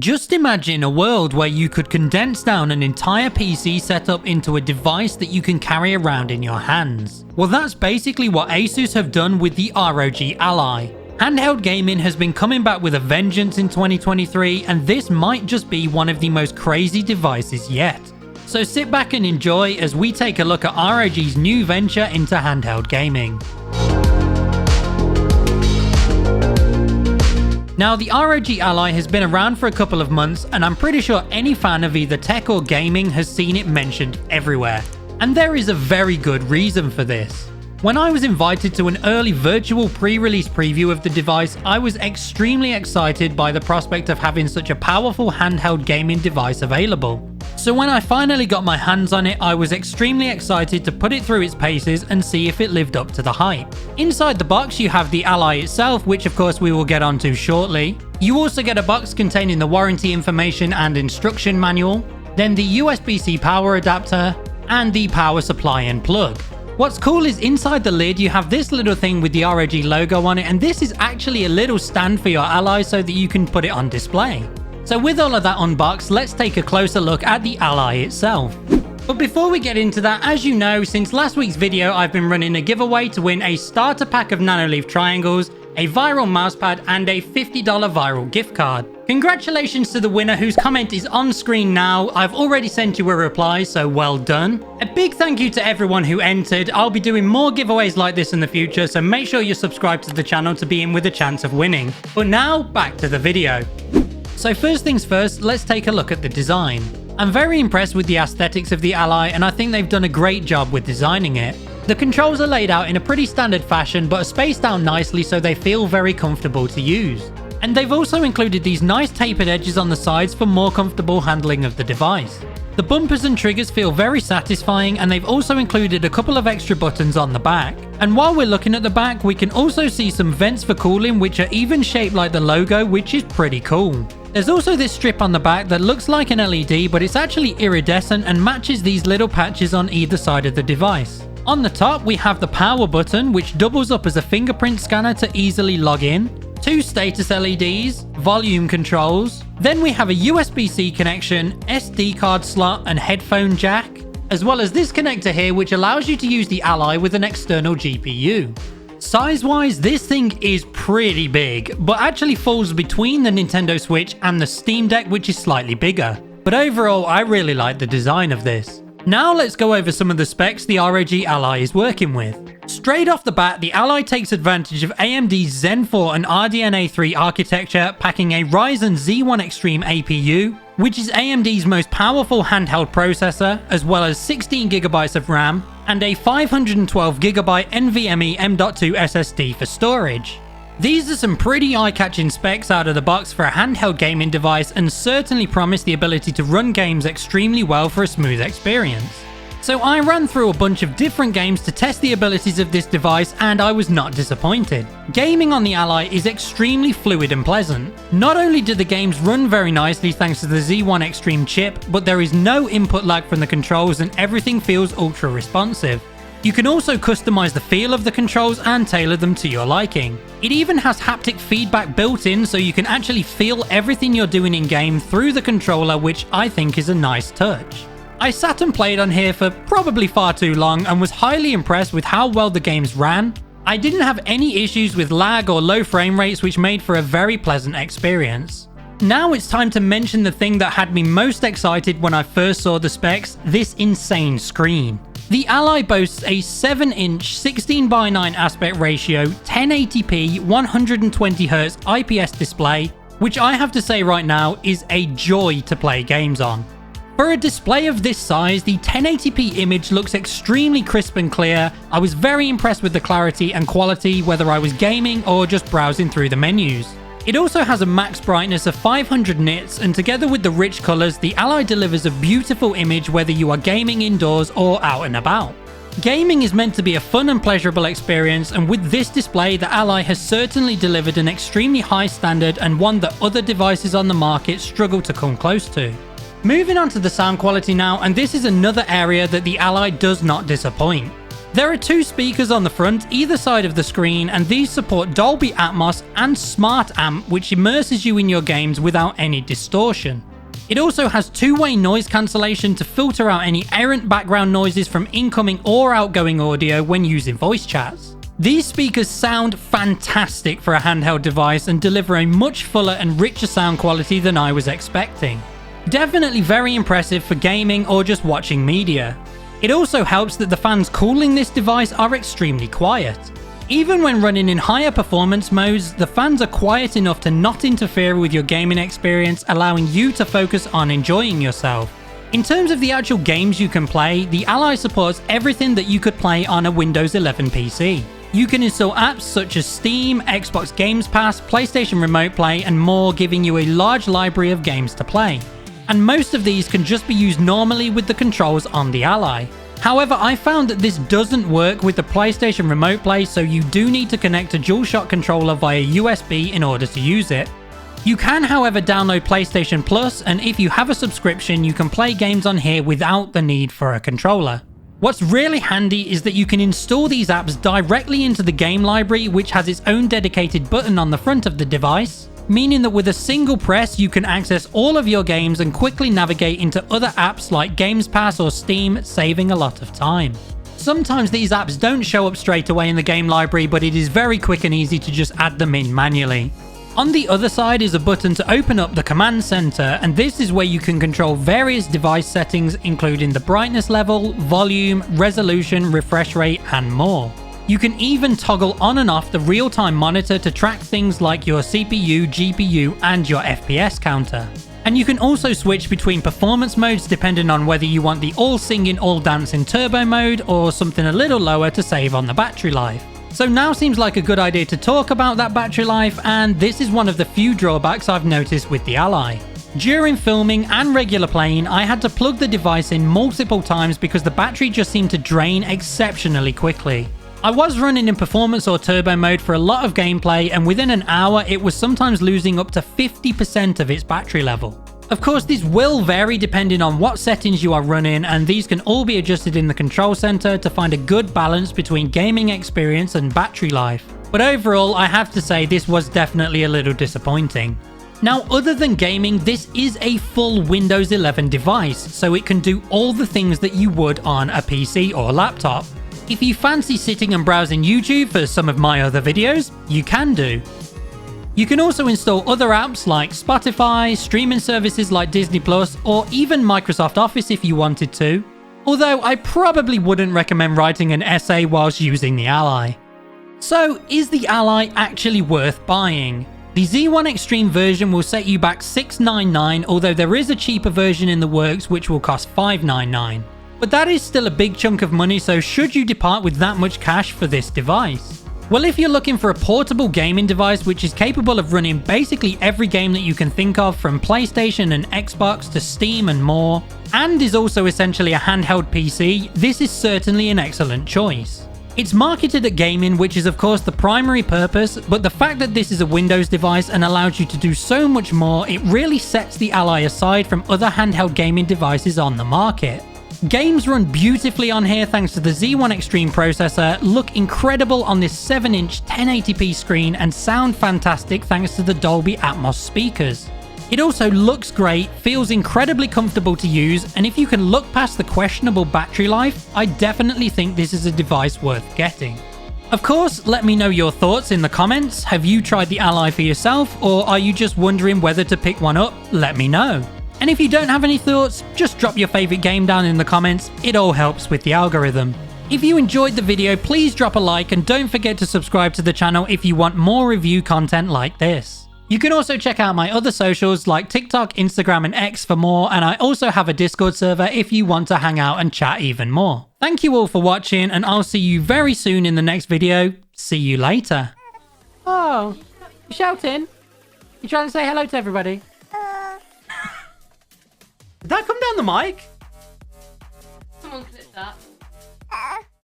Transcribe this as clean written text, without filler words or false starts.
Just imagine a world where you could condense down an entire PC setup into a device that you can carry around in your hands. Well, that's basically what Asus have done with the ROG Ally. Handheld gaming has been coming back with a vengeance in 2023, and this might just be one of the most crazy devices yet. So sit back and enjoy as we take a look at ROG's new venture into handheld gaming. Now, the ROG Ally has been around for a couple of months, and I'm pretty sure any fan of either tech or gaming has seen it mentioned everywhere. And there is a very good reason for this. When I was invited to an early virtual pre-release preview of the device, I was extremely excited by the prospect of having such a powerful handheld gaming device available. So when I finally got my hands on it, I was extremely excited to put it through its paces and see if it lived up to the hype. Inside the box you have the Ally itself, which of course we will get onto shortly. You also get a box containing the warranty information and instruction manual, then the USB-C power adapter, and the power supply and plug. What's cool is inside the lid you have this little thing with the ROG logo on it, and this is actually a little stand for your Ally so that you can put it on display. So with all of that unboxed, let's take a closer look at the Ally itself. But before we get into that, as you know, since last week's video I've been running a giveaway to win a starter pack of Nanoleaf triangles, a viral mousepad, and a $50 viral gift card. Congratulations to the winner whose comment is on screen now. I've already sent you a reply, so well done. A big thank you to everyone who entered. I'll be doing more giveaways like this in the future, so make sure you're subscribed to the channel to be in with a chance of winning. But now, back to the video. So first things first, let's take a look at the design. I'm very impressed with the aesthetics of the Ally, and I think they've done a great job with designing it. The controls are laid out in a pretty standard fashion, but are spaced out nicely so they feel very comfortable to use. And they've also included these nice tapered edges on the sides for more comfortable handling of the device. The bumpers and triggers feel very satisfying, and they've also included a couple of extra buttons on the back. And while we're looking at the back, we can also see some vents for cooling, which are even shaped like the logo, which is pretty cool. There's also this strip on the back that looks like an LED, but it's actually iridescent and matches these little patches on either side of the device. On the top, we have the power button, which doubles up as a fingerprint scanner to easily log in, 2 status LEDs, volume controls, then we have a USB-C connection, SD card slot, and headphone jack, as well as this connector here which allows you to use the Ally with an external GPU. Size-wise, this thing is pretty big, but actually falls between the Nintendo Switch and the Steam Deck, which is slightly bigger. But overall, I really like the design of this. Now let's go over some of the specs the ROG Ally is working with. Straight off the bat, the Ally takes advantage of AMD's Zen 4 and RDNA 3 architecture, packing a Ryzen Z1 Extreme APU, which is AMD's most powerful handheld processor, as well as 16GB of RAM, and a 512GB NVMe M.2 SSD for storage. These are some pretty eye-catching specs out of the box for a handheld gaming device, and certainly promise the ability to run games extremely well for a smooth experience. So I ran through a bunch of different games to test the abilities of this device, and I was not disappointed. Gaming on the Ally is extremely fluid and pleasant. Not only do the games run very nicely thanks to the Z1 Extreme chip, but there is no input lag from the controls and everything feels ultra responsive. You can also customize the feel of the controls and tailor them to your liking. It even has haptic feedback built in, so you can actually feel everything you're doing in game through the controller, which I think is a nice touch. I sat and played on here for probably far too long and was highly impressed with how well the games ran. I didn't have any issues with lag or low frame rates, which made for a very pleasant experience. Now it's time to mention the thing that had me most excited when I first saw the specs, this insane screen. The Ally boasts a 7-inch 16:9 aspect ratio, 1080p 120Hz IPS display, which I have to say right now is a joy to play games on. For a display of this size, the 1080p image looks extremely crisp and clear. I was very impressed with the clarity and quality, whether I was gaming or just browsing through the menus. It also has a max brightness of 500 nits, and together with the rich colours, the Ally delivers a beautiful image whether you are gaming indoors or out and about. Gaming is meant to be a fun and pleasurable experience, and with this display, the Ally has certainly delivered an extremely high standard and one that other devices on the market struggle to come close to. Moving on to the sound quality now, and this is another area that the Ally does not disappoint. There are two speakers on the front, either side of the screen, and these support Dolby Atmos and Smart Amp, which immerses you in your games without any distortion. It also has two-way noise cancellation to filter out any errant background noises from incoming or outgoing audio when using voice chats. These speakers sound fantastic for a handheld device and deliver a much fuller and richer sound quality than I was expecting. Definitely very impressive for gaming or just watching media. It also helps that the fans cooling this device are extremely quiet. Even when running in higher performance modes, the fans are quiet enough to not interfere with your gaming experience, allowing you to focus on enjoying yourself. In terms of the actual games you can play, the Ally supports everything that you could play on a Windows 11 PC. You can install apps such as Steam, Xbox Games Pass, PlayStation Remote Play, and more, giving you a large library of games to play. And most of these can just be used normally with the controls on the Ally. However, I found that this doesn't work with the PlayStation Remote Play, so you do need to connect a DualShock controller via USB in order to use it. You can, however, download PlayStation Plus, and if you have a subscription, you can play games on here without the need for a controller. What's really handy is that you can install these apps directly into the game library, which has its own dedicated button on the front of the device, meaning that with a single press you can access all of your games and quickly navigate into other apps like Games Pass or Steam, saving a lot of time. Sometimes these apps don't show up straight away in the game library, but it is very quick and easy to just add them in manually. On the other side is a button to open up the command center, and this is where you can control various device settings including the brightness level, volume, resolution, refresh rate, and more. You can even toggle on and off the real-time monitor to track things like your CPU, GPU, and your FPS counter. And you can also switch between performance modes depending on whether you want the all singing, all dancing turbo mode or something a little lower to save on the battery life. So now seems like a good idea to talk about that battery life, and this is one of the few drawbacks I've noticed with the Ally. During filming and regular playing, I had to plug the device in multiple times because the battery just seemed to drain exceptionally quickly. I was running in performance or turbo mode for a lot of gameplay, and within an hour it was sometimes losing up to 50% of its battery level. Of course, this will vary depending on what settings you are running, and these can all be adjusted in the control center to find a good balance between gaming experience and battery life. But overall, I have to say this was definitely a little disappointing. Now, other than gaming, this is a full Windows 11 device, so it can do all the things that you would on a PC or laptop. If you fancy sitting and browsing YouTube for some of my other videos, you can do. You can also install other apps like Spotify, streaming services like Disney Plus, or even Microsoft Office if you wanted to. Although I probably wouldn't recommend writing an essay whilst using the Ally. So, is the Ally actually worth buying? The Z1 Extreme version will set you back $699, although there is a cheaper version in the works which will cost $599. But that is still a big chunk of money, so should you depart with that much cash for this device? Well, if you're looking for a portable gaming device which is capable of running basically every game that you can think of from PlayStation and Xbox to Steam and more, and is also essentially a handheld PC, this is certainly an excellent choice. It's marketed at gaming, which is of course the primary purpose, but the fact that this is a Windows device and allows you to do so much more, it really sets the Ally aside from other handheld gaming devices on the market. Games run beautifully on here thanks to the Z1 Extreme processor, look incredible on this 7-inch 1080p screen, and sound fantastic thanks to the Dolby Atmos speakers. It also looks great, feels incredibly comfortable to use, and if you can look past the questionable battery life, I definitely think this is a device worth getting. Of course, let me know your thoughts in the comments. Have you tried the Ally for yourself, or are you just wondering whether to pick one up? Let me know. And if you don't have any thoughts, just drop your favorite game down in the comments. It all helps with the algorithm. If you enjoyed the video, please drop a like, and don't forget to subscribe to the channel if you want more review content like this. You can also check out my other socials like TikTok, Instagram, and X for more, and I also have a Discord server if you want to hang out and chat even more. Thank you all for watching, and I'll see you very soon in the next video. See you later. Oh, you shouting? You trying to say hello to everybody? Did that come down the mic?